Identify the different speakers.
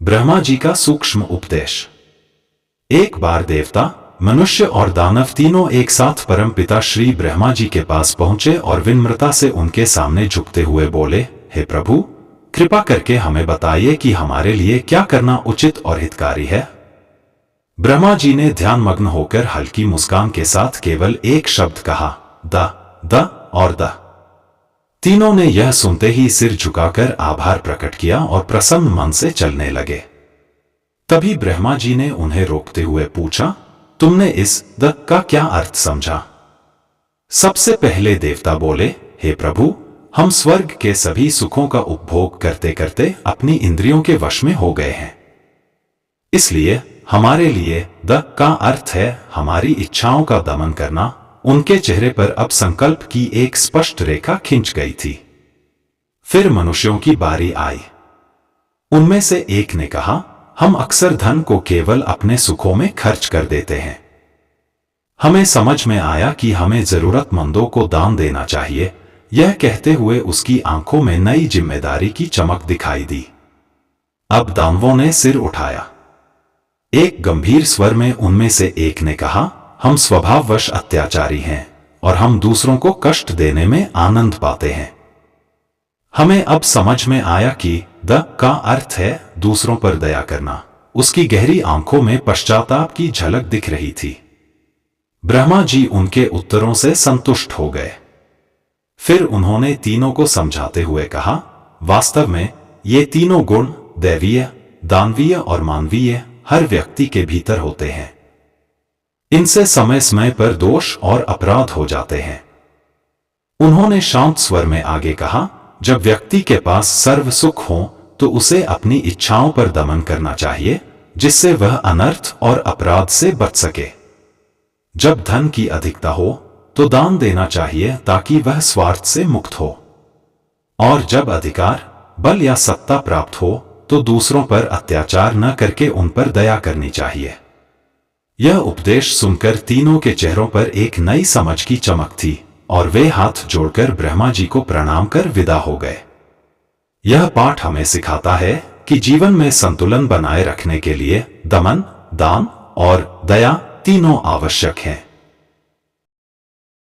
Speaker 1: ब्रह्मा जी का सूक्ष्म उपदेश। एक बार देवता, मनुष्य और दानव तीनों एक साथ परमपिता श्री ब्रह्मा जी के पास पहुंचे और विनम्रता से उनके सामने झुकते हुए बोले, हे प्रभु, कृपा करके हमें बताइए कि हमारे लिए क्या करना उचित और हितकारी है। ब्रह्मा जी ने ध्यानमग्न होकर हल्की मुस्कान के साथ केवल एक शब्द कहा, द और द। तीनों ने यह सुनते ही सिर झुकाकर आभार प्रकट किया और प्रसन्न मन से चलने लगे। तभी ब्रह्मा जी ने उन्हें रोकते हुए पूछा, तुमने इस द का क्या अर्थ समझा? सबसे पहले देवता बोले, हे प्रभु, हम स्वर्ग के सभी सुखों का उपभोग करते करते अपनी इंद्रियों के वश में हो गए हैं। इसलिए हमारे लिए द का अर्थ है हमारी इच्छाओं का दमन करना। उनके चेहरे पर अब संकल्प की एक स्पष्ट रेखा खिंच गई थी। फिर मनुष्यों की बारी आई। उनमें से एक ने कहा, हम अक्सर धन को केवल अपने सुखों में खर्च कर देते हैं। हमें समझ में आया कि हमें जरूरतमंदों को दान देना चाहिए। यह कहते हुए उसकी आंखों में नई जिम्मेदारी की चमक दिखाई दी। अब दानवों ने सिर उठाया। एक गंभीर स्वर में उनमें से एक ने कहा, हम स्वभाववश अत्याचारी हैं और हम दूसरों को कष्ट देने में आनंद पाते हैं। हमें अब समझ में आया कि द का अर्थ है दूसरों पर दया करना। उसकी गहरी आंखों में पश्चाताप की झलक दिख रही थी। ब्रह्मा जी उनके उत्तरों से संतुष्ट हो गए। फिर उन्होंने तीनों को समझाते हुए कहा, वास्तव में ये तीनों गुण दैवीय, दानवीय और मानवीय हर व्यक्ति के भीतर होते हैं। इनसे समय समय पर दोष और अपराध हो जाते हैं। उन्होंने शांत स्वर में आगे कहा, जब व्यक्ति के पास सर्व सुख हो तो उसे अपनी इच्छाओं पर दमन करना चाहिए, जिससे वह अनर्थ और अपराध से बच सके। जब धन की अधिकता हो तो दान देना चाहिए ताकि वह स्वार्थ से मुक्त हो। और जब अधिकार, बल या सत्ता प्राप्त हो तो दूसरों पर अत्याचार न करके उन पर दया करनी चाहिए। यह उपदेश सुनकर तीनों के चेहरों पर एक नई समझ की चमक थी और वे हाथ जोड़कर ब्रह्मा जी को प्रणाम कर विदा हो गए। यह पाठ हमें सिखाता है कि जीवन में संतुलन बनाए रखने के लिए दमन, दान और दया तीनों आवश्यक हैं।